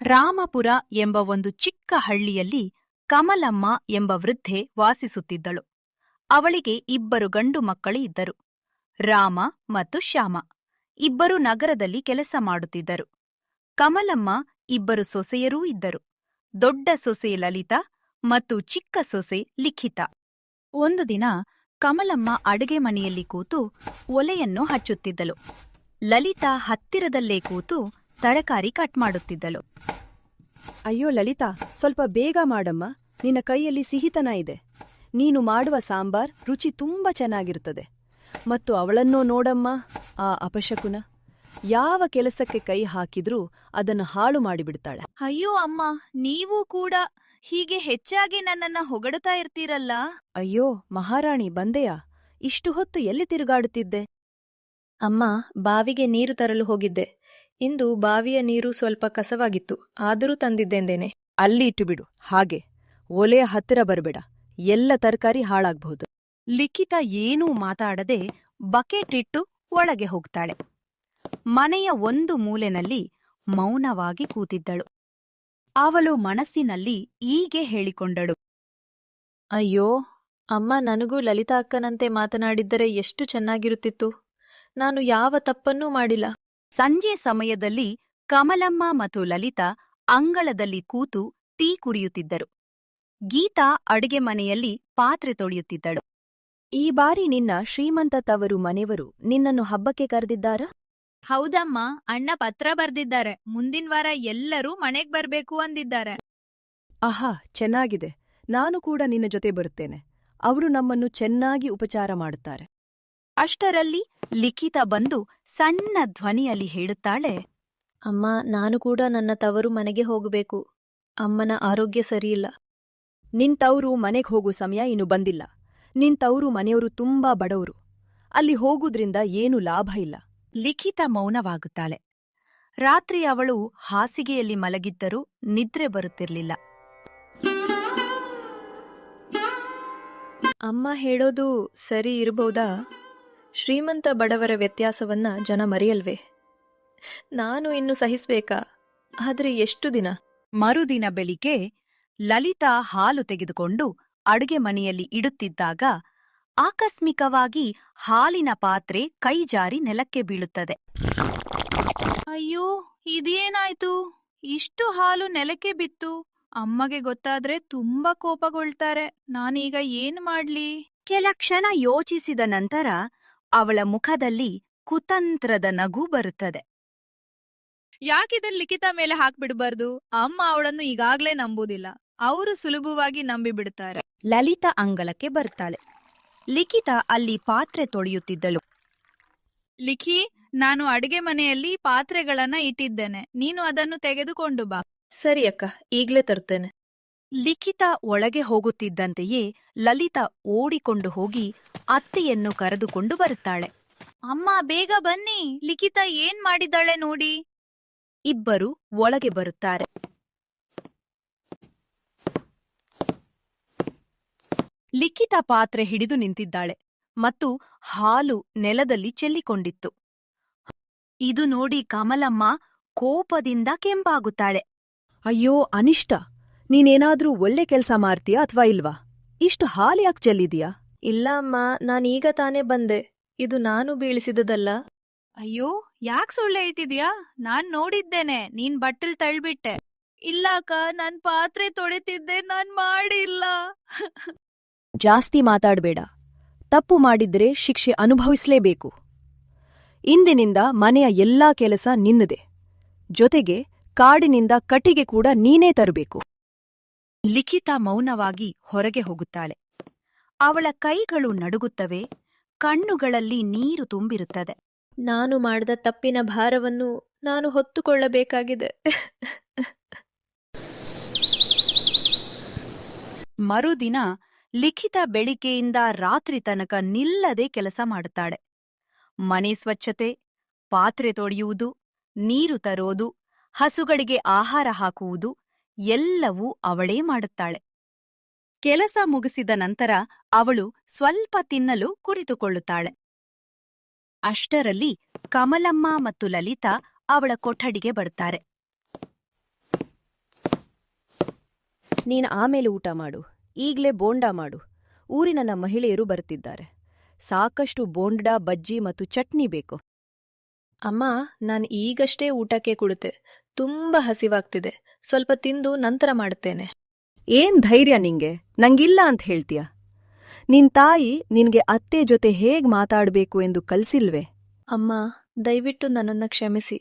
ರಾಮಪುರ ಎಂಬ ಒಂದು ಚಿಕ್ಕ ಹಳ್ಳಿಯಲ್ಲಿ ಕಮಲಮ್ಮ ಎಂಬ ವೃದ್ಧೆ ವಾಸಿಸುತ್ತಿದ್ದಳು. ಅವಳಿಗೆ 2 ಗಂಡು ಮಕ್ಕಳು ಇದ್ದರು, ರಾಮ ಮತ್ತು ಶ್ಯಾಮ. ಇಬ್ಬರು ನಗರದಲ್ಲಿ ಕೆಲಸ ಮಾಡುತ್ತಿದ್ದರು. ಕಮಲಮ್ಮ 2 ಸೊಸೆಯರೂ ಇದ್ದರು. ದೊಡ್ಡ ಸೊಸೆ ಲಲಿತಾ ಮತ್ತು ಚಿಕ್ಕ ಸೊಸೆ ಲಿಖಿತ. ಒಂದು ದಿನ ಕಮಲಮ್ಮ ಅಡುಗೆ ಮನೆಯಲ್ಲಿ ಕೂತು ಒಲೆಯನ್ನು ಹಚ್ಚುತ್ತಿದ್ದಳು. ಲಲಿತಾ ಹತ್ತಿರದಲ್ಲೇ ಕೂತು ತರಕಾರಿ ಕಟ್ ಮಾಡುತ್ತಿದ್ದಳು. ಅಯ್ಯೋ ಲಲಿತಾ, ಸ್ವಲ್ಪ ಬೇಗ ಮಾಡಮ್ಮ, ನಿನ್ನ ಕೈಯಲ್ಲಿ ಸಿಹಿತನ ಇದೆ. ನೀನು ಮಾಡುವ ಸಾಂಬಾರ್ ರುಚಿ ತುಂಬಾ ಚೆನ್ನಾಗಿರುತ್ತದೆ. ಮತ್ತು ಅವಳನ್ನೋ ನೋಡಮ್ಮ, ಆ ಅಪಶಕುನ ಯಾವ ಕೆಲಸಕ್ಕೆ ಕೈ ಹಾಕಿದ್ರೂ ಅದನ್ನು ಹಾಳು ಮಾಡಿಬಿಡ್ತಾಳೆ. ಅಯ್ಯೋ ಅಮ್ಮ, ನೀವು ಕೂಡ ಹೀಗೆ ಹೆಚ್ಚಾಗಿ ನನ್ನನ್ನ ಹೊಗಡ್ತಾ ಇರ್ತೀರಲ್ಲ. ಅಯ್ಯೋ ಮಹಾರಾಣಿ, ಬಂದೆಯಾ? ಇಷ್ಟು ಹೊತ್ತು ಎಲ್ಲಿ ತಿರುಗಾಡುತ್ತಿದ್ದೆ? ಅಮ್ಮ, ಬಾವಿಗೆ ನೀರು ತರಲು ಹೋಗಿದ್ದೆ. ಇಂದು ಬಾವಿಯ ನೀರು ಸ್ವಲ್ಪ ಕಸವಾಗಿತ್ತು, ಆದರೂ ತಂದಿದ್ದೇನೆ. ಅಲ್ಲಿ ಇಟ್ಟುಬಿಡು. ಹಾಗೆ ಒಲೆಯ ಹತ್ತಿರ ಬರಬೇಡ, ಎಲ್ಲ ತರಕಾರಿ ಹಾಳಾಗಬಹುದು. ಲಿಖಿತ ಏನೂ ಮಾತಾಡದೆ ಬಕೆಟ್ ಇಟ್ಟು ಒಳಗೆ ಹೋಗ್ತಾಳೆ. ಮನೆಯ ಒಂದು ಮೂಲೆನಲ್ಲಿ ಮೌನವಾಗಿ ಕೂತಿದ್ದಳು. ಅವಳು ಮನಸ್ಸಿನಲ್ಲಿ ಹೀಗೆ ಹೇಳಿಕೊಂಡಳು. ಅಯ್ಯೋ ಅಮ್ಮ, ನನಗೂ ಲಲಿತಾ ಅಕ್ಕನಂತೆ ಮಾತನಾಡಿದ್ದರೆ ಎಷ್ಟು ಚೆನ್ನಾಗಿರುತ್ತಿತ್ತು. ನಾನು ಯಾವ ತಪ್ಪನ್ನೂ ಮಾಡಿಲ್ಲ. ಸಂಜೆ ಸಮಯದಲ್ಲಿ ಕಮಲಮ್ಮ ಮತ್ತು ಲಲಿತಾ ಅಂಗಳದಲ್ಲಿ ಕೂತು ಟೀ ಕುಡಿಯುತ್ತಿದ್ದರು. ಗೀತಾ ಅಡುಗೆ ಮನೆಯಲ್ಲಿ ಪಾತ್ರೆ ತೊಳೆಯುತ್ತಿದ್ದಳು. ಈ ಬಾರಿ ನಿನ್ನ ಶ್ರೀಮಂತ ತವರು ಮನೆಯವರು ನಿನ್ನನ್ನು ಹಬ್ಬಕ್ಕೆ ಕರೆದಿದ್ದಾರಾ? ಹೌದಮ್ಮ, ಅಣ್ಣ ಪತ್ರ ಬರ್ದಿದ್ದಾರೆ. ಮುಂದಿನ ವಾರ ಎಲ್ಲರೂ ಮನೆಗ್ ಬರ್ಬೇಕು ಅಂದಿದ್ದಾರೆ. ಆಹಾ, ಚೆನ್ನಾಗಿದೆ. ನಾನು ಕೂಡ ನಿನ್ನ ಜೊತೆ ಬರುತ್ತೇನೆ. ಅವರು ನಮ್ಮನ್ನು ಚೆನ್ನಾಗಿ ಉಪಚಾರ ಮಾಡುತ್ತಾರೆ. ಅಷ್ಟರಲ್ಲಿ ಲಿಖಿತ ಬಂದು ಸಣ್ಣ ಧ್ವನಿಯಲ್ಲಿ ಹೇಳುತ್ತಾಳೆ. ಅಮ್ಮ, ನಾನು ಕೂಡ ನನ್ನ ತವರು ಮನೆಗೆ ಹೋಗಬೇಕು. ಅಮ್ಮನ ಆರೋಗ್ಯ ಸರಿಯಿಲ್ಲ. ನಿಂತವರು ಮನೆಗೆ ಹೋಗೋ ಸಮಯ ಇನ್ನು ಬಂದಿಲ್ಲ. ನಿಂತವರು ಮನೆಯವರು ತುಂಬಾ ಬಡವರು. ಅಲ್ಲಿ ಹೋಗುದ್ರಿಂದ ಏನೂ ಲಾಭ ಇಲ್ಲ. ಲಿಖಿತ ಮೌನವಾಗುತ್ತಾಳೆ. ರಾತ್ರಿ ಅವಳು ಹಾಸಿಗೆಯಲ್ಲಿ ಮಲಗಿದ್ದರೂ ನಿದ್ರೆ ಬರುತ್ತಿರಲಿಲ್ಲ. ಅಮ್ಮ ಹೇಳೋದು ಸರಿ ಇರಬಹುದಾ? ಶ್ರೀಮಂತ ಬಡವರ ವ್ಯತ್ಯಾಸವನ್ನ ಜನ ಮರೆಯಲ್ವೇ? ನಾನು ಇನ್ನು ಸಹಿಸ್ಬೇಕಾ? ಆದ್ರೆ ಎಷ್ಟು ದಿನ? ಮರುದಿನ ಬೆಳಿಗ್ಗೆ ಲಲಿತಾ ಹಾಲು ತೆಗೆದುಕೊಂಡು ಅಡುಗೆ ಮನೆಯಲ್ಲಿ ಇಡುತ್ತಿದ್ದಾಗ ಆಕಸ್ಮಿಕವಾಗಿ ಹಾಲಿನ ಪಾತ್ರೆ ಕೈಜಾರಿ ನೆಲಕ್ಕೆ ಬೀಳುತ್ತದೆ. ಅಯ್ಯೋ, ಇದೇನಾಯ್ತು? ಇಷ್ಟು ಹಾಲು ನೆಲಕ್ಕೆ ಬಿತ್ತು. ಅಮ್ಮಗೆ ಗೊತ್ತಾದ್ರೆ ತುಂಬಾ ಕೋಪಗೊಳ್ತಾರೆ. ನಾನೀಗ ಏನ್ ಮಾಡ್ಲಿ? ಕೆಲ ಕ್ಷಣ ಯೋಚಿಸಿದ ನಂತರ ಅವಳ ಮುಖದಲ್ಲಿ ಕುತಂತ್ರದ ನಗು ಬರುತ್ತದೆ. ಯಾಕಿದನ್ ಲಿಖಿತ ಮೇಲೆ ಹಾಕ್ಬಿಡ್ಬಾರ್ದು? ಅಮ್ಮ ಅವಳನ್ನು ಈಗಾಗ್ಲೇ ನಂಬುದಿಲ್ಲ. ಅವರು ಸುಲಭವಾಗಿ ನಂಬಿಬಿಡ್ತಾರೆ. ಲಲಿತಾ ಅಂಗಳಕ್ಕೆ ಬರ್ತಾಳೆ. ಲಿಖಿತ ಅಲ್ಲಿ ಪಾತ್ರೆ ತೊಳೆಯುತ್ತಿದ್ದಳು. ಲಿಖಿ, ನಾನು ಅಡುಗೆ ಮನೆಯಲ್ಲಿ ಪಾತ್ರೆಗಳನ್ನ ಇಟ್ಟಿದ್ದೇನೆ. ನೀನು ಅದನ್ನು ತೆಗೆದುಕೊಂಡು ಬಾ. ಸರಿ ಅಕ್ಕ, ಈಗ್ಲೇ ತರ್ತೇನೆ. ಲಿಖಿತ ಒಳಗೆ ಹೋಗುತ್ತಿದ್ದಂತೆಯೇ ಲಲಿತಾ ಓಡಿಕೊಂಡು ಹೋಗಿ ಅತ್ತೆಯನ್ನು ಕರೆದುಕೊಂಡು ಬರುತ್ತಾಳೆ. ಅಮ್ಮ, ಬೇಗ ಬನ್ನಿ, ಲಿಖಿತ ಏನ್ ಮಾಡಿದ್ದಾಳೆ ನೋಡಿ. ಇಬ್ಬರು ಒಳಗೆ ಬರುತ್ತಾರೆ. ಲಿಖಿತ ಪಾತ್ರೆ ಹಿಡಿದು ನಿಂತಿದ್ದಾಳೆ ಮತ್ತು ಹಾಲು ನೆಲದಲ್ಲಿ ಚೆಲ್ಲಿಕೊಂಡಿತ್ತು. ಇದು ನೋಡಿ ಕಮಲಮ್ಮ ಕೋಪದಿಂದ ಕೆಂಪಾಗುತ್ತಾಳೆ. ಅಯ್ಯೋ ಅನಿಷ್ಟ, ನೀನೇನಾದ್ರೂ ಒಳ್ಳೆ ಕೆಲ್ಸ ಮಾಡ್ತೀಯಾ ಅಥವಾ ಇಲ್ವಾ? ಇಷ್ಟು ಹಾಲು ಯಾಕೆ ಚೆಲ್ಲಿದೀಯಾ? ಇಲ್ಲ ಅಮ್ಮ, ನಾನೀಗ ತಾನೇ ಬಂದೆ. ಇದು ನಾನು ಬೀಳಿಸಿದದಲ್ಲ. ಅಯ್ಯೋ, ಯಾಕ್ ಸುಳ್ಳೆ ಇಟ್ಟಿದ್ಯಾ? ನಾನ್ ನೋಡಿದ್ದೇನೆ, ನೀನ್ ಬಟ್ಟಲ್ ತಳ್ಬಿಟ್ಟೆ. ಇಲ್ಲ ಅಕ್ಕ, ನಾನ್ ಪಾತ್ರೆ ತೊಳಿತಿದ್ದೆ, ನಾನ್ ಮಾಡಿಲ್ಲ. ಜಾಸ್ತಿ ಮಾತಾಡ್ಬೇಡ. ತಪ್ಪು ಮಾಡಿದ್ರೆ ಶಿಕ್ಷೆ ಅನುಭವಿಸ್ಲೇಬೇಕು. ಇಂದಿನಿಂದ ಮನೆಯ ಎಲ್ಲಾ ಕೆಲಸ ನಿನ್ನದೆ. ಜೊತೆಗೆ ಕಾಡಿನಿಂದ ಕಟ್ಟಿಗೆ ಕೂಡ ನೀನೇ ತರಬೇಕು. ಲಿಖಿತ ಮೌನವಾಗಿ ಹೊರಗೆ ಹೋಗುತ್ತಾಳೆ. ಅವಳ ಕೈಗಳು ನಡುಗುತ್ತವೆ, ಕಣ್ಣುಗಳಲ್ಲಿ ನೀರು ತುಂಬಿರುತ್ತದೆ. ನಾನು ಮಾಡಿದ ತಪ್ಪಿನ ಭಾರವನ್ನು ನಾನು ಹೊತ್ತುಕೊಳ್ಳಬೇಕಾಗಿದೆ. ಮರುದಿನ ಲಿಖಿತ ಬೆಳಿಗ್ಗೆಯಿಂದ ರಾತ್ರಿ ತನಕ ನಿಲ್ಲದೆ ಕೆಲಸ ಮಾಡುತ್ತಾಳೆ. ಮನೆ ಸ್ವಚ್ಛತೆ, ಪಾತ್ರೆ ತೊಳೆಯುವುದು, ನೀರು ತರೋದು, ಹಸುಗಳಿಗೆ ಆಹಾರ ಹಾಕುವುದು ಎಲ್ಲವೂ ಅವಳೇ ಮಾಡುತ್ತಾಳೆ. ಕೆಲಸ ಮುಗಿಸಿದ ನಂತರ ಅವಳು ಸ್ವಲ್ಪ ತಿನ್ನಲು ಕುಳಿತುಕೊಳ್ಳುತ್ತಾಳೆ. ಅಷ್ಟರಲ್ಲಿ ಕಮಲಮ್ಮ ಮತ್ತು ಲಲಿತಾ ಅವಳ ಕೊಠಡಿಗೆ ಬರ್ತಾರೆ. ನೀನ್ ಆಮೇಲೆ ಊಟ ಮಾಡು. ಈಗ್ಲೇ ಬೋಂಡಾ ಮಾಡು. ಊರಿನ ನಮ್ಮ ಮಹಿಳೆಯರು ಬರ್ತಿದ್ದಾರೆ. ಸಾಕಷ್ಟು ಬೋಂಡಾ, ಬಜ್ಜಿ ಮತ್ತು ಚಟ್ನಿ ಬೇಕು. ಅಮ್ಮ, ನಾನು ಈಗಷ್ಟೇ ಊಟಕ್ಕೆ ಕುಳಿತೆ. ತುಂಬ ಹಸಿವಾಗ್ತಿದೆ. ಸ್ವಲ್ಪ ತಿಂದು ನಂತರ ಮಾಡುತ್ತೇನೆ. ಏನ್ ಧೈರ್ಯ ನಿಂಗೆ? ನಂಗಿಲ್ಲ ಅಂತ ಹೇಳ್ತೀಯ? ನಿನ್ ತಾಯಿ ನಿನ್ಗೆ ಅತ್ತೆ ಜೊತೆ ಹೇಗ್ ಮಾತಾಡ್ಬೇಕು ಎಂದು ಕಲ್ಸಿಲ್ವೇ? ಅಮ್ಮ, ದಯವಿಟ್ಟು ನನ್ನನ್ನು ಕ್ಷಮಿಸಿ.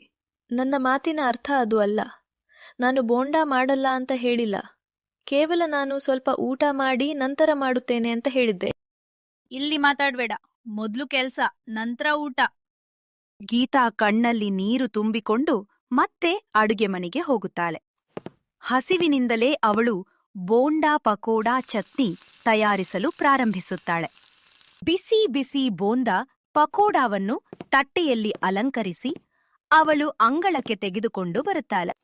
ನನ್ನ ಮಾತಿನ ಅರ್ಥ ಅದು ಅಲ್ಲ. ನಾನು ಬೋಂಡಾ ಮಾಡಲ್ಲ ಅಂತ ಹೇಳಿಲ್ಲ. ಕೇವಲ ನಾನು ಸ್ವಲ್ಪ ಊಟ ಮಾಡಿ ನಂತರ ಮಾಡುತ್ತೇನೆ ಅಂತ ಹೇಳಿದ್ದೆ. ಇಲ್ಲಿ ಮಾತಾಡ್ಬೇಡ. ಮೊದ್ಲು ಕೆಲ್ಸ, ನಂತರ ಊಟ. ಗೀತಾ ಕಣ್ಣಲ್ಲಿ ನೀರು ತುಂಬಿಕೊಂಡು ಮತ್ತೆ ಅಡುಗೆ ಮನೆಗೆ ಹೋಗುತ್ತಾಳೆ. ಹಸಿವಿನಿಂದಲೇ ಅವಳು ಬೋಂಡಾ, ಪಕೋಡಾ, ಚಟ್ನಿ ತಯಾರಿಸಲು ಪ್ರಾರಂಭಿಸುತ್ತಾಳೆ. ಬಿಸಿ ಬಿಸಿ ಬೋಂಡಾ, ಪಕೋಡಾವನ್ನು ತಟ್ಟೆಯಲ್ಲಿ ಅಲಂಕರಿಸಿ ಅವಳು ಅಂಗಳಕ್ಕೆ ತೆಗೆದುಕೊಂಡು ಬರುತ್ತಾಳೆ.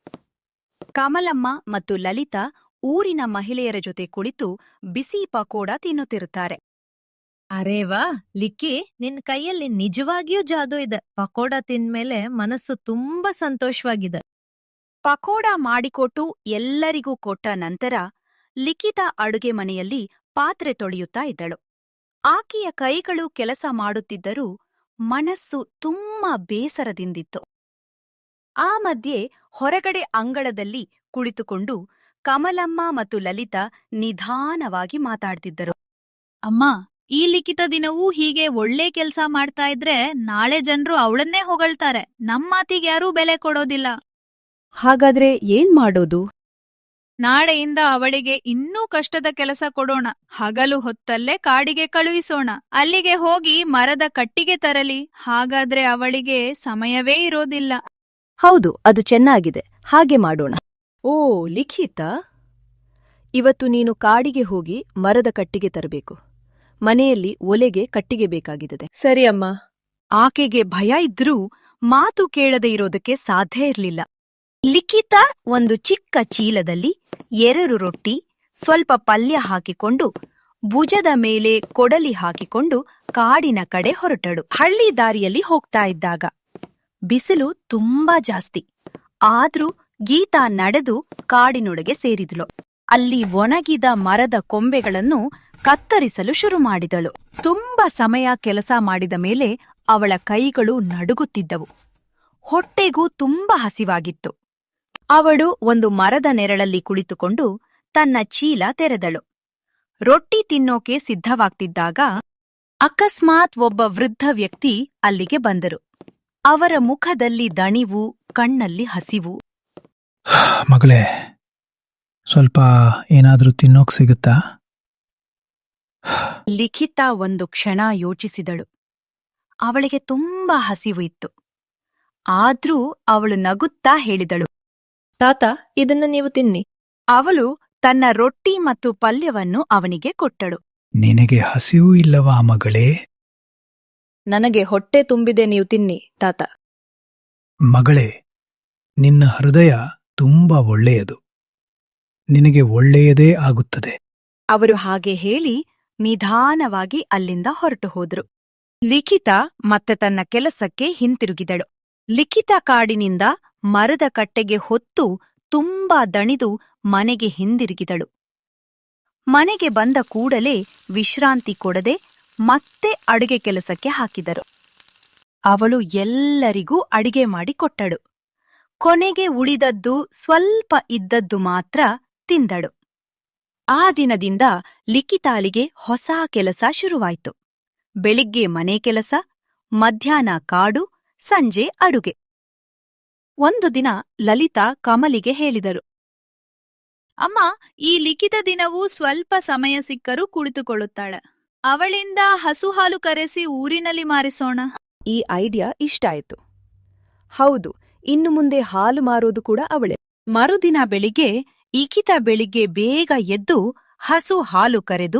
ಕಮಲಮ್ಮ ಮತ್ತು ಲಲಿತಾ ಊರಿನ ಮಹಿಳೆಯರ ಜೊತೆ ಕುಳಿತು ಬಿಸಿ ಪಕೋಡಾ ತಿನ್ನುತ್ತಿರುತ್ತಾರೆ. ಅರೇವಾ ಲಿಕ್ಕಿ, ನಿನ್ ಕೈಯಲ್ಲಿ ನಿಜವಾಗಿಯೂ ಜಾದೂ ಇದೆ. ಪಕೋಡ ತಿಂದ್ಮೇಲೆ ಮನಸ್ಸು ತುಂಬಾ ಸಂತೋಷವಾಗಿದೆ. ಪಕೋಡಾ ಮಾಡಿಕೊಟ್ಟು ಎಲ್ಲರಿಗೂ ಕೊಟ್ಟ ನಂತರ ಲಿಖಿತ ಅಡುಗೆ ಮನೆಯಲ್ಲಿ ಪಾತ್ರೆ ತೊಳೆಯುತ್ತಾ ಇದ್ದಳು. ಆಕೆಯ ಕೈಗಳು ಕೆಲಸ ಮಾಡುತ್ತಿದ್ದರೂ ಮನಸ್ಸು ತುಂಬಾ ಬೇಸರದಿಂದಿತ್ತು. ಆ ಮಧ್ಯೆ ಹೊರಗಡೆ ಅಂಗಳದಲ್ಲಿ ಕುಳಿತುಕೊಂಡು ಕಮಲಮ್ಮ ಮತ್ತು ಲಲಿತಾ ನಿಧಾನವಾಗಿ ಮಾತಾಡ್ತಿದ್ದರು. ಅಮ್ಮ, ಈ ಲಿಖಿತ ದಿನವೂ ಹೀಗೆ ಒಳ್ಳೆ ಕೆಲ್ಸ ಮಾಡ್ತಾ ಇದ್ರೆ ನಾಳೆ ಜನರು ಅವಳನ್ನೇ ಹೊಗಳ್ತಾರೆ. ನಮ್ ಮಾತಿಗೆ ಯಾರೂ ಬೆಲೆ ಕೊಡೋದಿಲ್ಲ. ಹಾಗಾದ್ರೆ ಏನ್ ಮಾಡೋದು? ನಾಳೆಯಿಂದ ಅವಳಿಗೆ ಇನ್ನೂ ಕಷ್ಟದ ಕೆಲಸ ಕೊಡೋಣ. ಹಗಲು ಹೊತ್ತಲ್ಲೇ ಕಾಡಿಗೆ ಕಳುಹಿಸೋಣ. ಅಲ್ಲಿಗೆ ಹೋಗಿ ಮರದ ಕಟ್ಟಿಗೆ ತರಲಿ. ಹಾಗಾದ್ರೆ ಅವಳಿಗೆ ಸಮಯವೇ ಇರೋದಿಲ್ಲ. ಹೌದು, ಅದು ಚೆನ್ನಾಗಿದೆ. ಹಾಗೆ ಮಾಡೋಣ. ಓ ಲಿಖಿತ, ಇವತ್ತು ನೀನು ಕಾಡಿಗೆ ಹೋಗಿ ಮರದ ಕಟ್ಟಿಗೆ ತರಬೇಕು. ಮನೆಯಲ್ಲಿ ಒಲೆಗೆ ಕಟ್ಟಿಗೆ ಬೇಕಾಗಿದೆ. ಸರಿ ಅಮ್ಮ. ಆಕೆಗೆ ಭಯ ಇದ್ರೂ ಮಾತು ಕೇಳದೆ ಇರೋದಕ್ಕೆ ಸಾಧ್ಯ ಇರಲಿಲ್ಲ. ಲಿಖಿತ ಒಂದು ಚಿಕ್ಕ ಚೀಲದಲ್ಲಿ 2 ರೊಟ್ಟಿ, ಸ್ವಲ್ಪ ಪಲ್ಯ ಹಾಕಿಕೊಂಡು ಭುಜದ ಮೇಲೆ ಕೊಡಲಿ ಹಾಕಿಕೊಂಡು ಕಾಡಿನ ಕಡೆ ಹೊರಟಳು. ಹಳ್ಳಿ ದಾರಿಯಲ್ಲಿ ಹೋಗ್ತಾ ಇದ್ದಾಗ ಬಿಸಿಲು ತುಂಬಾ ಜಾಸ್ತಿ. ಆದ್ರೂ ಗೀತಾ ನಡೆದು ಕಾಡಿನೊಳಗೆ ಸೇರಿದಳು. ಅಲ್ಲಿ ಒಣಗಿದ ಮರದ ಕೊಂಬೆಗಳನ್ನು ಕತ್ತರಿಸಲು ಶುರು ಮಾಡಿದಳು. ತುಂಬಾ ಸಮಯ ಕೆಲಸ ಮಾಡಿದ ಮೇಲೆ ಅವಳ ಕೈಗಳು ನಡುಗುತ್ತಿದ್ದವು. ಹೊಟ್ಟೆಗೂ ತುಂಬಾ ಹಸಿವಾಗಿತ್ತು. ಅವಳು ಒಂದು ಮರದ ನೆರಳಲ್ಲಿ ಕುಳಿತುಕೊಂಡು ತನ್ನ ಚೀಲ ತೆರೆದಳು. ರೊಟ್ಟಿ ತಿನ್ನೋಕೆ ಸಿದ್ಧವಾಗ್ತಿದ್ದಾಗ ಅಕಸ್ಮಾತ್ ಒಬ್ಬ ವೃದ್ಧ ವ್ಯಕ್ತಿ ಅಲ್ಲಿಗೆ ಬಂದರು. ಅವರ ಮುಖದಲ್ಲಿ ದಣಿವು, ಕಣ್ಣಲ್ಲಿ ಹಸಿವು. ಮಗಳೇ, ಸ್ವಲ್ಪ ಏನಾದ್ರೂ ತಿನ್ನೋಕ್ ಸಿಗುತ್ತಾ? ಲಿಖಿತ ಒಂದು ಕ್ಷಣ ಯೋಚಿಸಿದಳು. ಅವಳಿಗೆ ತುಂಬಾ ಹಸಿವು ಇತ್ತು. ಆದ್ರೂ ಅವಳು ನಗುತ್ತಾ ಹೇಳಿದಳು, ತಾತ, ಇದನ್ನ ನೀವು ತಿನ್ನಿ. ಅವಳು ತನ್ನ ರೊಟ್ಟಿ ಮತ್ತು ಪಲ್ಯವನ್ನು ಅವನಿಗೆ ಕೊಟ್ಟಳು. ನಿನಗೆ ಹಸಿವು ಇಲ್ಲವಾ ಮಗಳೇ? ನನಗೆ ಹೊಟ್ಟೆ ತುಂಬಿದೆ, ನೀವು ತಿನ್ನಿ ತಾತ. ಮಗಳೇ, ನಿನ್ನ ಹೃದಯ ತುಂಬಾ ಒಳ್ಳೆಯದು. ನಿನಗೆ ಒಳ್ಳೆಯದೇ ಆಗುತ್ತದೆ. ಅವರು ಹಾಗೆ ಹೇಳಿ ನಿಧಾನವಾಗಿ ಅಲ್ಲಿಂದ ಹೊರಟು ಹೋದ್ರು. ಲಿಖಿತ ಮತ್ತೆ ತನ್ನ ಕೆಲಸಕ್ಕೆ ಹಿಂತಿರುಗಿದಳು. ಲಿಖಿತ ಕಾಡಿನಿಂದ ಮರದ ಕಟ್ಟೆಗೆ ಹೊತ್ತು ತುಂಬಾ ದಣಿದು ಮನೆಗೆ ಹಿಂದಿರುಗಿದಳು. ಮನೆಗೆ ಬಂದ ಕೂಡಲೇ ವಿಶ್ರಾಂತಿ ಕೊಡದೆ ಮತ್ತೆ ಅಡುಗೆ ಕೆಲಸಕ್ಕೆ ಹಾಕಿದರು. ಅವಳು ಎಲ್ಲರಿಗೂ ಅಡಿಗೆ ಮಾಡಿಕೊಟ್ಟಳು. ಕೊನೆಗೆ ಉಳಿದದ್ದು ಸ್ವಲ್ಪ ಇದ್ದದ್ದು ಮಾತ್ರ ತಿಂದಳು. ಆ ದಿನದಿಂದ ಲಿಖಿತಾಳಿಗೆ ಹೊಸ ಕೆಲಸ ಶುರುವಾಯ್ತು. ಬೆಳಿಗ್ಗೆ ಮನೆ ಕೆಲಸ, ಮಧ್ಯಾಹ್ನ ಕಾಡು, ಸಂಜೆ ಅಡುಗೆ. ಒಂದು ದಿನ ಲಲಿತಾ ಕಮಲಿಗೆ ಹೇಳಿದರು, ಅಮ್ಮ, ಈ ಲಿಖಿತ ದಿನವೂ ಸ್ವಲ್ಪ ಸಮಯ ಸಿಕ್ಕರೂ ಕುಳಿತುಕೊಳ್ಳುತ್ತಾಳೆ. ಅವಳಿಂದ ಹಸು ಹಾಲು ಕರೆಸಿ ಊರಿನಲ್ಲಿ ಮಾರಿಸೋಣ. ಈ ಐಡಿಯಾ ಇಷ್ಟ ಆಯ್ತು. ಹೌದು, ಇನ್ನು ಮುಂದೆ ಹಾಲು ಮಾರೋದು ಕೂಡ ಅವಳೇ. ಮರುದಿನ ಬೆಳಿಗ್ಗೆ ಲಿಖಿತ ಬೆಳಿಗ್ಗೆ ಬೇಗ ಎದ್ದು ಹಸು ಹಾಲು ಕರೆದು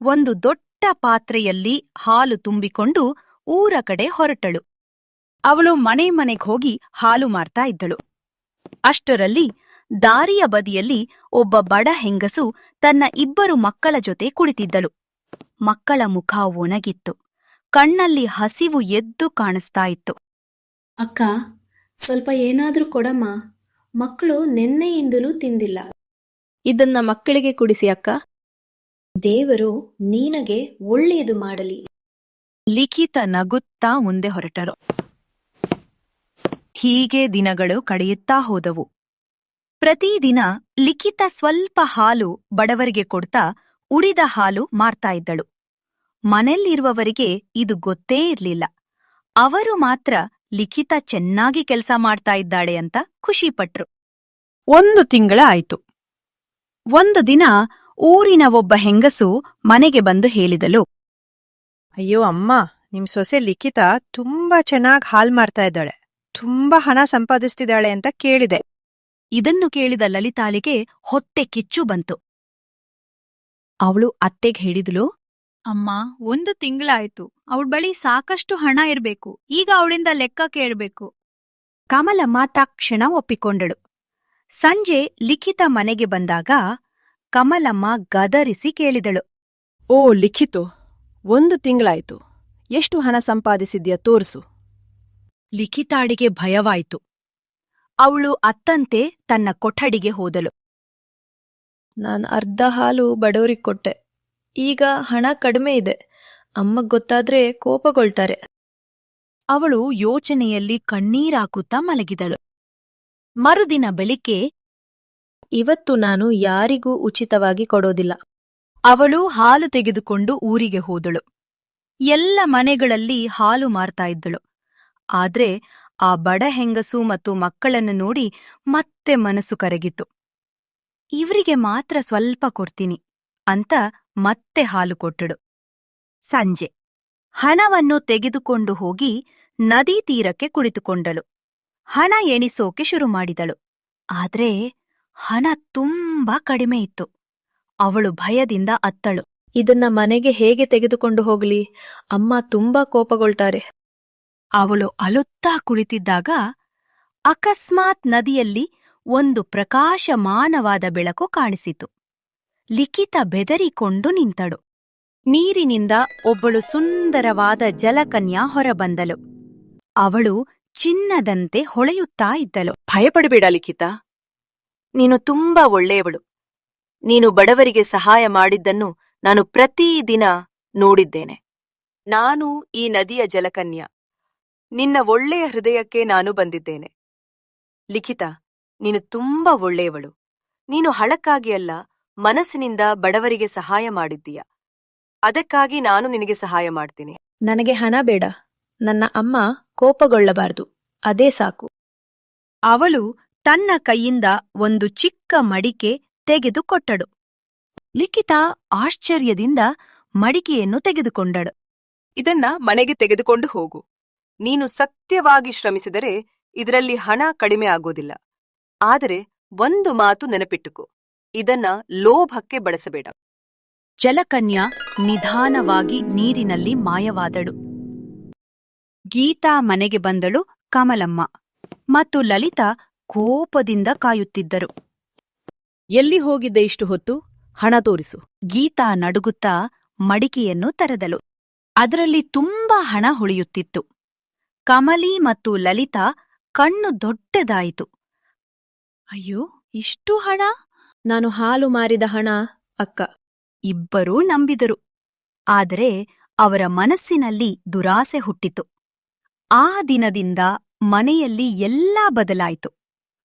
ಒಂದು ದೊಡ್ಡ ಪಾತ್ರೆಯಲ್ಲಿ ಹಾಲು ತುಂಬಿಕೊಂಡು ಊರ ಕಡೆ ಹೊರಟಳು. ಅವಳು ಮನೆ ಮನೆಗೆ ಹೋಗಿ ಹಾಲು ಮಾರ್ತಾ ಇದ್ದಳು. ಅಷ್ಟರಲ್ಲಿ ದಾರಿಯ ಬದಿಯಲ್ಲಿ ಒಬ್ಬ ಬಡ ಹೆಂಗಸು ತನ್ನ 2 ಮಕ್ಕಳ ಜೊತೆ ಕುಳಿತಿದ್ದಳು. ಮಕ್ಕಳ ಮುಖ ಒಣಗಿತ್ತು. ಕಣ್ಣಲ್ಲಿ ಹಸಿವು ಎದ್ದು ಕಾಣಿಸ್ತಾ ಇತ್ತು. ಅಕ್ಕ, ಸ್ವಲ್ಪ ಏನಾದ್ರೂ ಕೊಡಮ್ಮ. ಮಕ್ಕಳು ನೆನ್ನೆಯಿಂದಲೂ ತಿಂದಿಲ್ಲ. ಇದನ್ನ ಮಕ್ಕಳಿಗೆ ಕುಡಿಸಿ ಅಕ್ಕ. ದೇವರು ನಿನಗೆ ಒಳ್ಳೆಯದು ಮಾಡಲಿ. ಲಿಖಿತ ನಗುತ್ತಾ ಮುಂದೆ ಹೊರಟರು. ಹೀಗೆ ದಿನಗಳು ಕಳೆಯುತ್ತಾ ಹೋದವು. ಪ್ರತಿದಿನ ಲಿಖಿತ ಸ್ವಲ್ಪ ಹಾಲು ಬಡವರಿಗೆ ಕೊಡ್ತಾ ಉಳಿದ ಹಾಲು ಮಾರ್ತಾ ಇದ್ದಳು. ಮನೆಯಲ್ಲಿರುವವರಿಗೆ ಇದು ಗೊತ್ತೇ ಇರ್ಲಿಲ್ಲ. ಅವರು ಮಾತ್ರ ಲಿಖಿತ ಚೆನ್ನಾಗಿ ಕೆಲಸ ಮಾಡ್ತಾ ಇದ್ದಾಳೆ ಅಂತ ಖುಷಿಪಟ್ರು. 1 ತಿಂಗಳ ಆಯ್ತು. ಒಂದು ದಿನ ಊರಿನ ಒಬ್ಬ ಹೆಂಗಸು ಮನೆಗೆ ಬಂದು ಹೇಳಿದಳು, ಅಯ್ಯೋ ಅಮ್ಮ, ನಿಮ್ ಸೊಸೆ ಲಿಖಿತ ತುಂಬಾ ಚೆನ್ನಾಗ್ ಹಾಲ್ ಮಾರ್ತಾ ಇದ್ದಾಳೆ, ತುಂಬಾ ಹಣ ಸಂಪಾದಿಸ್ತಿದ್ದಾಳೆ ಅಂತ ಕೇಳಿದೆ. ಇದನ್ನು ಕೇಳಿದ ಲಲಿತಾಳಿಗೆ ಹೊಟ್ಟೆ ಕಿಚ್ಚು ಬಂತು. ಅವಳು ಅತ್ತೆಗೆ ಹೇಳಿದಳು, ಅಮ್ಮ, 1 ತಿಂಗಳಾಯ್ತು. ಅವಳ ಬಳಿ ಸಾಕಷ್ಟು ಹಣ ಇರ್ಬೇಕು. ಈಗ ಅವಳಿಂದ ಲೆಕ್ಕ ಕೇಳ್ಬೇಕು. ಕಮಲಮ್ಮ ತಕ್ಷಣ ಒಪ್ಪಿಕೊಂಡಳು. ಸಂಜೆ ಲಿಖಿತ ಮನೆಗೆ ಬಂದಾಗ ಕಮಲಮ್ಮ ಗದರಿಸಿ ಕೇಳಿದಳು, ಓ ಲಿಖಿತು, 1 ತಿಂಗಳಾಯ್ತು. ಎಷ್ಟು ಹಣ ಸಂಪಾದಿಸಿದ್ಯಾ ತೋರ್ಸು. ಲಿಖಿತಾಳಿಗೆ ಭಯವಾಯಿತು. ಅವಳು ಅತ್ತಂತೆ ತನ್ನ ಕೊಠಡಿಗೆ ಹೋದಳು. ನಾನು ಅರ್ಧ ಹಾಲು ಬಡವರಿಗೆ ಕೊಟ್ಟೆ. ಈಗ ಹಣ ಕಡಿಮೆ ಇದೆ. ಅಮ್ಮಗ್ ಗೊತ್ತಾದ್ರೆ ಕೋಪಗೊಳ್ತಾರೆ. ಅವಳು ಯೋಚನೆಯಲ್ಲಿ ಕಣ್ಣೀರಾಕುತ್ತಾ ಮಲಗಿದಳು. ಮರುದಿನ ಬೆಳಿಗ್ಗೆ ಇವತ್ತು ನಾನು ಯಾರಿಗೂ ಉಚಿತವಾಗಿ ಕೊಡೋದಿಲ್ಲ. ಅವಳು ಹಾಲು ತೆಗೆದುಕೊಂಡು ಊರಿಗೆ ಹೋದಳು. ಎಲ್ಲ ಮನೆಗಳಲ್ಲಿ ಹಾಲು ಮಾರ್ತಾ ಇದ್ದಳು. ಆದ್ರೆ ಆ ಬಡ ಹೆಂಗಸು ಮತ್ತು ಮಕ್ಕಳನ್ನು ನೋಡಿ ಮತ್ತೆ ಮನಸ್ಸು ಕರಗಿತು. ಇವರಿಗೆ ಮಾತ್ರ ಸ್ವಲ್ಪ ಕೊಡ್ತೀನಿ ಅಂತ ಮತ್ತೆ ಹಾಲು ಕೊಟ್ಟಳು. ಸಂಜೆ ಹಣವನ್ನು ತೆಗೆದುಕೊಂಡು ಹೋಗಿ ನದಿ ತೀರಕ್ಕೆ ಕುಳಿತುಕೊಂಡಳು. ಹಣ ಎಣಿಸೋಕೆ ಶುರು ಮಾಡಿದಳು. ಆದ್ರೆ ಹಣ ತುಂಬಾ ಕಡಿಮೆ ಇತ್ತು. ಅವಳು ಭಯದಿಂದ ಅತ್ತಳು. ಇದನ್ನ ಮನೆಗೆ ಹೇಗೆ ತೆಗೆದುಕೊಂಡು ಹೋಗ್ಲಿ? ಅಮ್ಮ ತುಂಬಾ ಕೋಪಗೊಳ್ತಾರೆ. ಅವಳು ಅಳುತ್ತಾ ಕುಳಿತಿದ್ದಾಗ ಅಕಸ್ಮಾತ್ ನದಿಯಲ್ಲಿ ಒಂದು ಪ್ರಕಾಶಮಾನವಾದ ಬೆಳಕು ಕಾಣಿಸಿತು. ಲಿಖಿತ ಬೆದರಿಕೊಂಡು ನಿಂತಳು. ನೀರಿನಿಂದ ಒಬ್ಬಳು ಸುಂದರವಾದ ಜಲಕನ್ಯಾ ಹೊರಬಂದಳು. ಅವಳು ಚಿನ್ನದಂತೆ ಹೊಳೆಯುತ್ತಾ ಇದ್ದಳು. ಭಯಪಡಬೇಡ ಲಿಖಿತ, ನೀನು ತುಂಬಾ ಒಳ್ಳೆಯವಳು. ನೀನು ಬಡವರಿಗೆ ಸಹಾಯ ಮಾಡಿದ್ದನ್ನು ನಾನು ಪ್ರತಿದಿನ ನೋಡಿದ್ದೇನೆ. ನಾನು ಈ ನದಿಯ ಜಲಕನ್ಯಾ. ನಿನ್ನ ಒಳ್ಳೆಯ ಹೃದಯಕ್ಕೆ ನಾನು ಬಂದಿದ್ದೇನೆ. ಲಿಖಿತ, ನೀನು ತುಂಬಾ ಒಳ್ಳೆಯವಳು. ನೀನು ಹಣಕ್ಕಾಗಿ ಅಲ್ಲ, ಮನಸ್ಸಿನಿಂದ ಬಡವರಿಗೆ ಸಹಾಯ ಮಾಡಿದ್ದೀಯ. ಅದಕ್ಕಾಗಿ ನಾನು ನಿನಗೆ ಸಹಾಯ ಮಾಡ್ತೀನಿ. ನನಗೆ ಹಣ ಬೇಡ. ನನ್ನ ಅಮ್ಮ ಕೋಪಗೊಳ್ಳಬಾರದು, ಅದೇ ಸಾಕು. ಅವಳು ತನ್ನ ಕೈಯಿಂದ ಒಂದು ಚಿಕ್ಕ ಮಡಿಕೆ ತೆಗೆದುಕೊಟ್ಟಳು. ಲಿಖಿತ ಆಶ್ಚರ್ಯದಿಂದ ಮಡಿಕೆಯನ್ನು ತೆಗೆದುಕೊಂಡಳು. ಇದನ್ನ ಮನೆಗೆ ತೆಗೆದುಕೊಂಡು ಹೋಗು. ನೀನು ಸತ್ಯವಾಗಿ ಶ್ರಮಿಸಿದರೆ ಇದರಲ್ಲಿ ಹಣ ಕಡಿಮೆ ಆಗೋದಿಲ್ಲ. ಆದರೆ ಒಂದು ಮಾತು ನೆನಪಿಟ್ಟುಕೋ, ಇದನ್ನ ಲೋಭಕ್ಕೆ ಬಳಸಬೇಡ. ಜಲಕನ್ಯಾ ನಿಧಾನವಾಗಿ ನೀರಿನಲ್ಲಿ ಮಾಯವಾದಳು. ಗೀತಾ ಮನೆಗೆ ಬಂದಳು. ಕಮಲಮ್ಮ ಮತ್ತು ಲಲಿತಾ ಕೋಪದಿಂದ ಕಾಯುತ್ತಿದ್ದರು. ಎಲ್ಲಿ ಹೋಗಿದ್ದೆ ಇಷ್ಟು ಹೊತ್ತು? ಹಣ ತೋರಿಸು. ಗೀತಾ ನಡುಗುತ್ತಾ ಮಡಿಕೆಯನ್ನು ತೆರೆದಳು. ಅದರಲ್ಲಿ ತುಂಬಾ ಹಣ ಹೊಳೆಯುತ್ತಿತ್ತು. ಕಮಲಿ ಮತ್ತು ಲಲಿತಾ ಕಣ್ಣು ದೊಡ್ಡದಾಯಿತು. ಅಯ್ಯೋ, ಇಷ್ಟು ಹಣ? ನಾನು ಹಾಲು ಮಾರಿದ ಹಣ ಅಕ್ಕ. ಇಬ್ಬರೂ ನಂಬಿದರು. ಆದರೆ ಅವರ ಮನಸ್ಸಿನಲ್ಲಿ ದುರಾಸೆ ಹುಟ್ಟಿತು. ಆ ದಿನದಿಂದ ಮನೆಯಲ್ಲಿ ಎಲ್ಲಾ ಬದಲಾಯಿತು.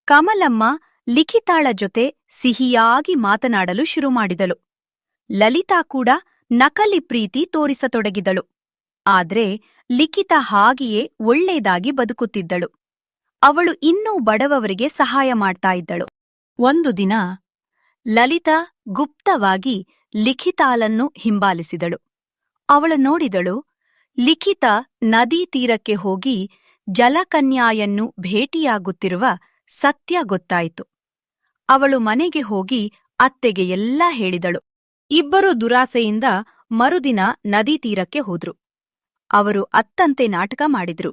ಕಮಲಮ್ಮ ಲಿಖಿತಾಳ ಜೊತೆ ಸಿಹಿಯಾಗಿ ಮಾತನಾಡಲು ಶುರು ಮಾಡಿದಳು. ಲಲಿತಾ ಕೂಡ ನಕಲಿ ಪ್ರೀತಿ ತೋರಿಸತೊಡಗಿದಳು. ಆದ್ರೆ ಲಿಖಿತ ಹಾಗೆಯೇ ಒಳ್ಳೆಯದಾಗಿ ಬದುಕುತ್ತಿದ್ದಳು. ಅವಳು ಇನ್ನೂ ಬಡವರಿಗೆ ಸಹಾಯ ಮಾಡ್ತಾ ಇದ್ದಳು. ಒಂದು ದಿನ ಲಲಿತಾ ಗುಪ್ತವಾಗಿ ಲಿಖಿತಾಳನ್ನು ಹಿಂಬಾಲಿಸಿದಳು. ಅವಳು ನೋಡಿದಳು, ಲಿಖಿತ ನದೀ ತೀರಕ್ಕೆ ಹೋಗಿ ಜಲಕನ್ಯಾಯನ್ನು ಭೇಟಿಯಾಗುತ್ತಿರುವ ಸತ್ಯ ಗೊತ್ತಾಯಿತು. ಅವಳು ಮನೆಗೆ ಹೋಗಿ ಅತ್ತೆಗೆ ಎಲ್ಲಾ ಹೇಳಿದಳು. ಇಬ್ಬರು ದುರಾಸೆಯಿಂದ ಮರುದಿನ ನದೀ ತೀರಕ್ಕೆ ಹೋದ್ರು. ಅವರು ಅತ್ತಂತೆ ನಾಟಕ ಮಾಡಿದ್ರು.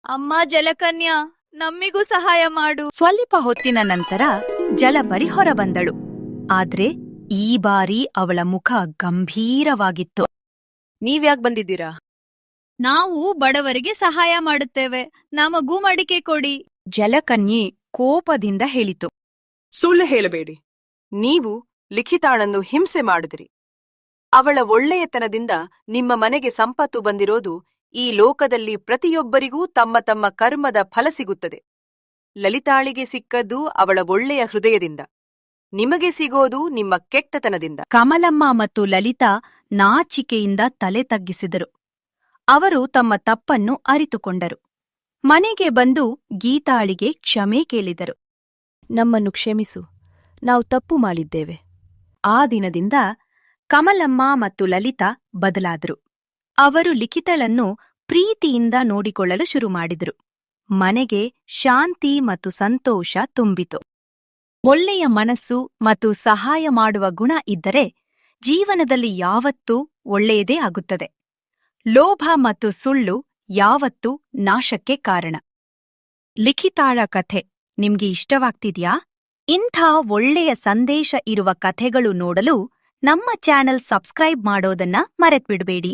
ಅಮ್ಮ ಜಲಕನ್ಯಾ, ನಮ್ಮಿಗೂ ಸಹಾಯ ಮಾಡು. ಸ್ವಲ್ಪ ಹೊತ್ತಿನ ನಂತರ ಜಲಪರಿ ಹೊರಬಂದಳು. ಆದ್ರೆ ಈ ಬಾರಿ ಅವಳ ಮುಖ ಗಂಭೀರವಾಗಿತ್ತು. ನೀವ್ಯಾಕ್ ಬಂದಿದ್ದೀರಾ? ನಾವು ಬಡವರಿಗೆ ಸಹಾಯ ಮಾಡುತ್ತೇವೆ. ನಮಗೂ ಮಡಿಕೆ ಕೊಡಿ. ಜಲಕನ್ಯೆ ಕೋಪದಿಂದ ಹೇಳಿತು. ಸುಳ್ಳು ಹೇಳಬೇಡಿ. ನೀವು ಲಿಖಿತಾಳನ್ನು ಹಿಂಸೆ ಮಾಡಿದಿರಿ. ಅವಳ ಒಳ್ಳೆಯತನದಿಂದ ನಿಮ್ಮ ಮನೆಗೆ ಸಂಪತ್ತು ಬಂದಿರೋದು ಈ ಲೋಕದಲ್ಲಿ ಪ್ರತಿಯೊಬ್ಬರಿಗೂ ತಮ್ಮ ತಮ್ಮ ಕರ್ಮದ ಫಲ ಸಿಗುತ್ತದೆ. ಲಲಿತಾಳಿಗೆ ಸಿಕ್ಕದ್ದು ಅವಳ ಒಳ್ಳೆಯ ಹೃದಯದಿಂದ, ನಿಮಗೆ ಸಿಗೋದು ನಿಮ್ಮ ಕೆಟ್ಟತನದಿಂದ. ಕಮಲಮ್ಮ ಮತ್ತು ಲಲಿತಾ ನಾಚಿಕೆಯಿಂದ ತಲೆ ತಗ್ಗಿಸಿದರು. ಅವರು ತಮ್ಮ ತಪ್ಪನ್ನು ಅರಿತುಕೊಂಡರು. ಮನೆಗೆ ಬಂದು ಗೀತಾಳಿಗೆ ಕ್ಷಮೆ ಕೇಳಿದರು. ನಮ್ಮನ್ನು ಕ್ಷಮಿಸು, ನಾವು ತಪ್ಪು ಮಾಡಿದ್ದೇವೆ. ಆ ದಿನದಿಂದ ಕಮಲಮ್ಮ ಮತ್ತು ಲಲಿತಾ ಬದಲಾದರು. ಅವರು ಲಿಖಿತಳನ್ನು ಪ್ರೀತಿಯಿಂದ ನೋಡಿಕೊಳ್ಳಲು ಶುರುಮಾಡಿದರು. ಮನೆಗೆ ಶಾಂತಿ ಮತ್ತು ಸಂತೋಷ ತುಂಬಿತು. ಒಳ್ಳೆಯ ಮನಸ್ಸು ಮತ್ತು ಸಹಾಯ ಮಾಡುವ ಗುಣ ಇದ್ದರೆ ಜೀವನದಲ್ಲಿ ಯಾವತ್ತೂ ಒಳ್ಳೆಯದೇ ಆಗುತ್ತದೆ. ಲೋಭ ಮತ್ತು ಸುಳ್ಳು ಯಾವತ್ತೂ ನಾಶಕ್ಕೆ ಕಾರಣ. ಲಿಖಿತಾಳ ಕಥೆ ನಿಮ್ಗೆ ಇಷ್ಟವಾಗ್ತಿದ್ಯಾ? ಇಂಥ ಒಳ್ಳೆಯ ಸಂದೇಶ ಇರುವ ಕಥೆಗಳು ನೋಡಲು ನಮ್ಮ ಚಾನೆಲ್ ಸಬ್ಸ್ಕ್ರೈಬ್ ಮಾಡೋದನ್ನ ಮರೆತ್ಬಿಡ್ಬೇಡಿ.